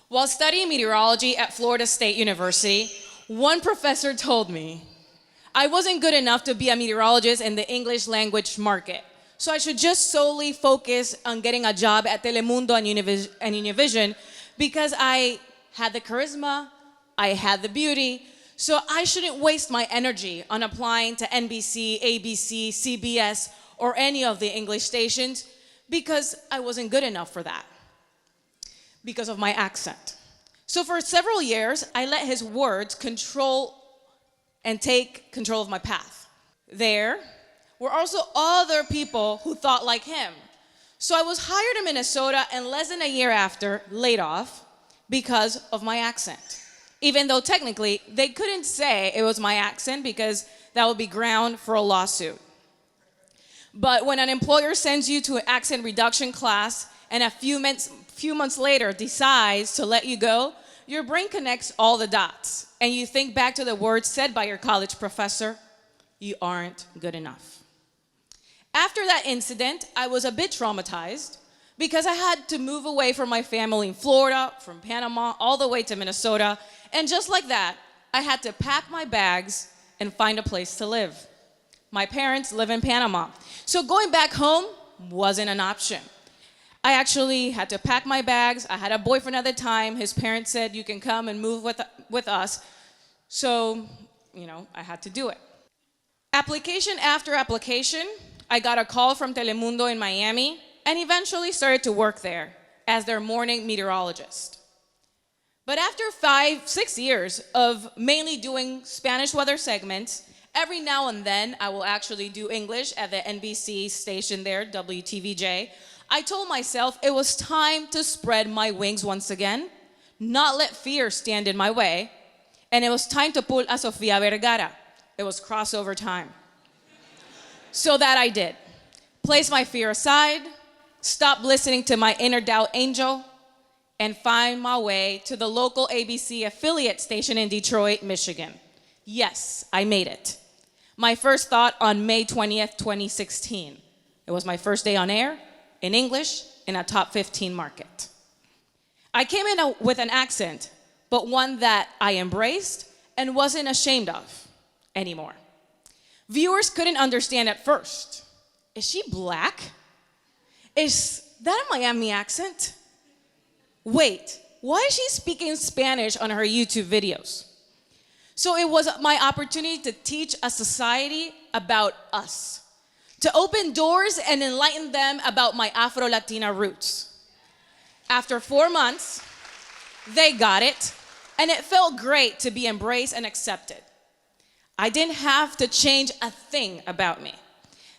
While studying meteorology at Florida State University, one professor told me I wasn't good enough to be a meteorologist in the English language market, so I should just solely focus on getting a job at Telemundo and Univision because I had the charisma, I had the beauty, so I shouldn't waste my energy on applying to NBC, ABC, CBS, or any of the English stations because I wasn't good enough for that, because of my accent. So for several years, I let his words take control of my path. There were also other people who thought like him. So I was hired in Minnesota and less than a year after, laid off because of my accent. Even though technically they couldn't say it was my accent because that would be ground for a lawsuit. But when an employer sends you to an accent reduction class and a few months later decides to let you go, your brain connects all the dots and you think back to the words said by your college professor, you aren't good enough. After that incident, I was a bit traumatized because I had to move away from my family in Florida, from Panama, all the way to Minnesota. And just like that, I had to pack my bags and find a place to live. My parents live in Panama, so going back home wasn't an option. I actually had to pack my bags. I had a boyfriend at the time. His parents said, you can come and move with us. So, I had to do it. Application after application, I got a call from Telemundo in Miami and eventually started to work there as their morning meteorologist. But after 5-6 years of mainly doing Spanish weather segments, every now and then I will actually do English at the NBC station there, WTVJ. I told myself it was time to spread my wings once again, not let fear stand in my way, and it was time to pull a Sofia Vergara. It was crossover time. So that I did. Place my fear aside, stop listening to my inner doubt angel, and find my way to the local ABC affiliate station in Detroit, Michigan. Yes, I made it. My first thought on May 20th, 2016. It was my first day on air, in English, in a top 15 market. I came in with an accent, but one that I embraced and wasn't ashamed of anymore. Viewers couldn't understand at first. Is she black? Is that a Miami accent? Wait, why is she speaking Spanish on her YouTube videos? So it was my opportunity to teach a society about us, to open doors and enlighten them about my Afro-Latina roots. After 4 months, they got it, and it felt great to be embraced and accepted. I didn't have to change a thing about me.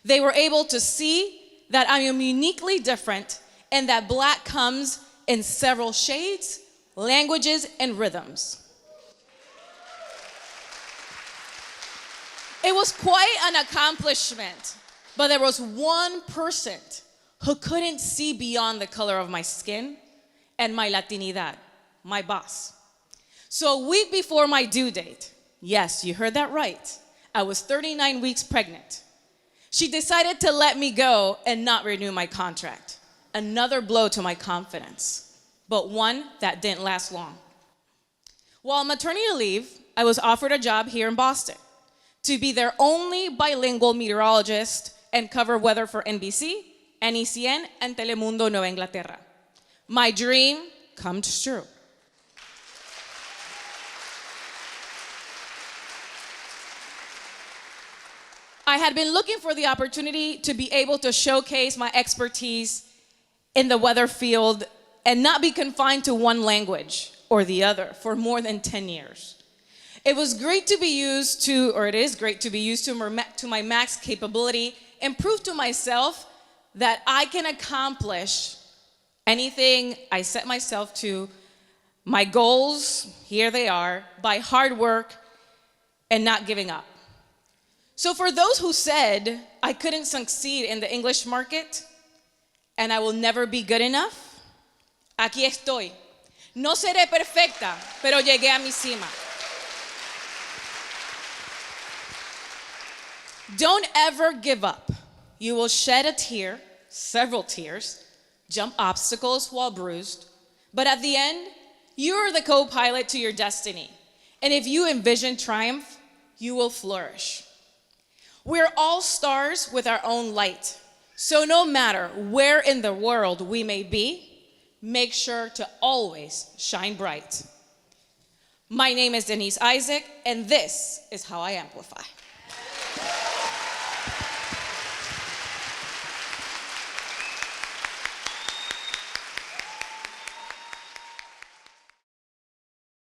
They were able to see that I am uniquely different and that black comes in several shades, languages, and rhythms. It was quite an accomplishment, but there was one person who couldn't see beyond the color of my skin and my Latinidad, my boss. So a week before my due date, yes, you heard that right, I was 39 weeks pregnant. She decided to let me go and not renew my contract. Another blow to my confidence, but one that didn't last long. While on maternity leave, I was offered a job here in Boston to be their only bilingual meteorologist and cover weather for NBC, NECN, and Telemundo Nueva Inglaterra. My dream comes true. I had been looking for the opportunity to be able to showcase my expertise in the weather field and not be confined to one language or the other for more than 10 years. It was great to be used to, or it is great to be used to my max capability and prove to myself that I can accomplish anything I set myself to. My goals, here they are, by hard work and not giving up. So for those who said I couldn't succeed in the English market and I will never be good enough, aquí estoy. No seré perfecta, pero llegué a mi cima. Don't ever give up. You will shed a tear, several tears, jump obstacles while bruised, but at the end, You're the co-pilot to your destiny. And if you envision triumph, you will flourish. We're all stars with our own light. So no matter where in the world we may be, make sure to always shine bright. My name is Denise Isaac, and this is how I amplify.